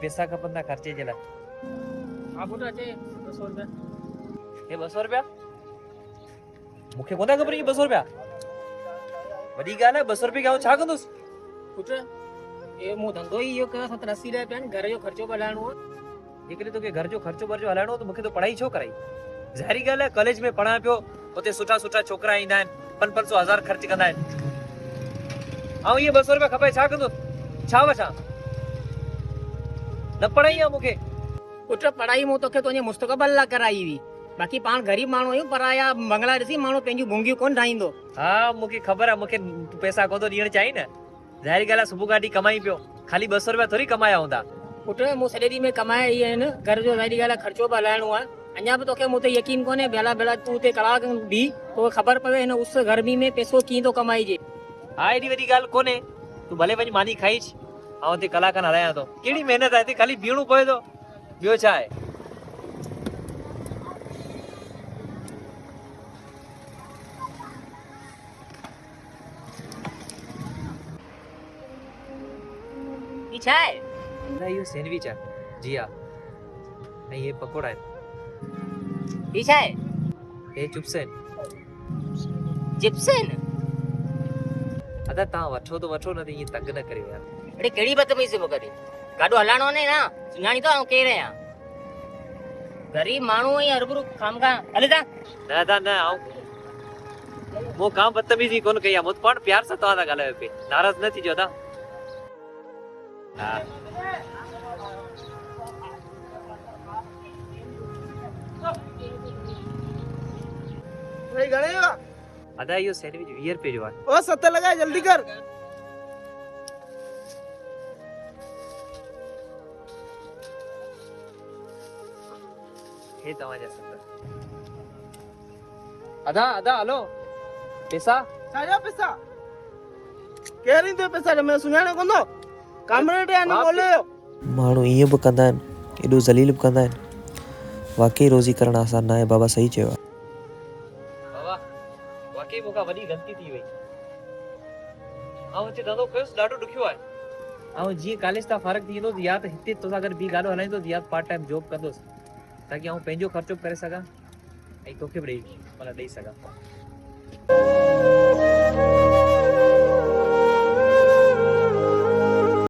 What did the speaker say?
पैसा खपंदा खर्चे जे लाइ। हा पुट अचे 200 रुपया। हे 200 रुपया मूंखे कोन ख़बर ई 200 रुपया वॾी ॻाल्हि आहे। 200 रुपये खां छा कंदुसि? पुट ये मूं धंधो ई इहो कयो 70-80 रुपया आहिनि, घर जो ख़र्चो हलाइणो आहे। जेकॾहिं तोखे घर जो ख़र्चो वर्चो हलाइणो हो त मूंखे तो पढ़ाई छो कराई? ज़ाहिरी ॻाल्हि आहे कॉलेज में पढ़ां पियो, उते सुठा सुठा छोकिरा ईंदा आहिनि, 500 हज़ार ख़र्च कंदा आहिनि। ऐं इहे 200 रुपया खपे छा कंदो? छा वठां? न पढ़ाई आहे मूंखे। पुट पढ़ाई मूं तोखे तुंहिंजे मुस्तक़बिल लाइ कराई हुई, बाक़ी पाण ग़रीब माण्हू आहियूं, पराया बंगला ॾिसी माण्हू पंहिंजूं भुंगियूं कोन ठाहींदो। हा मूंखे ख़बर आहे, मूंखे तूं पैसा कोन थो ॾियण चाहीं न। ज़ाहिरी ॻाल्हि आहे सुबुह खां वठी कमाई पियो, ख़ाली 200 रुपया थोरी कमाया हूंदा। पुट मूं सॼे ॾींहं में कमाया ई आहिनि, घर जो ज़ाहिरी ॻाल्हि आहे ख़र्चो बि हलाइणो आहे। अञा बि तोखे मूं ते यकीन कोन्हे, बेला बेला तूं उते कलाक बि तोखे ख़बर पवे हिन उस गर्मी में पैसो कीअं थो कमाइजे। हा एॾी वॾी ॻाल्हि कोन्हे, तूं भले वञी मानी खाईच, ऐं हिते कलाकनि हलायां थो। कहिड़ी महिनत आहे हिते, ख़ाली बीहणो पए थो, ॿियो छा आहे? ई छा आहे? न इहो सैंडविच आहे। जी हा। ऐं इहे पकोड़ा आहिनि। ई छा आहे? हे चिप्स आहिनि। चिप्स आहिनि? अदा तव्हां वठो त वठो, न त ईअं तंग न करियो यार। अड़े कहिड़ी बदतमीज़ी पियो करे? गाॾो हलाइणो ने ना, सुञाणी थो केरु आहियां? गरीब माण्हू ऐं हरबरू खामखा हले था। न अदा न, आऊं मूं का बदतमीज़ी कोन कई आहे, मूं पाण प्यार सां तव्हां सां ॻाल्हायो पिए, नाराज़ न थीजो अदा। हा भाई घणे जो? अदा इहो सैंडविच 20 रुपए जो आहे। ओ 7 लगा जल्दी कर। हे तव्हांजा 70। अदा अदा हलो पैसा। छाजा पैसा? केरी दे पैसा जो मैं सुञाणे कोंदो? कमरे टे आने बोले। माण्हू ईअं बि कंदा आहिनि, एॾो ज़लील बि कंदा आहिनि। वाकई रोज़ी करणु आसान न आहे, बाबा सही चयो आहे। बाबा वाकई मूंखां वॾी ग़लती थी वई। ऐं हिते धंधो कयोसि ॾाढो ॾुखियो आहे। ऐं जीअं कॉलेज तां फारग थी वेंदो या त हिते तोसां गॾु ॿी गाॾो हलाईंदोसि या पार्ट टाइम जॉब कंदोसि, ताकि आउं पंहिंजो ख़र्चो करे सघां ऐं तोखे बि ॾेई सघां।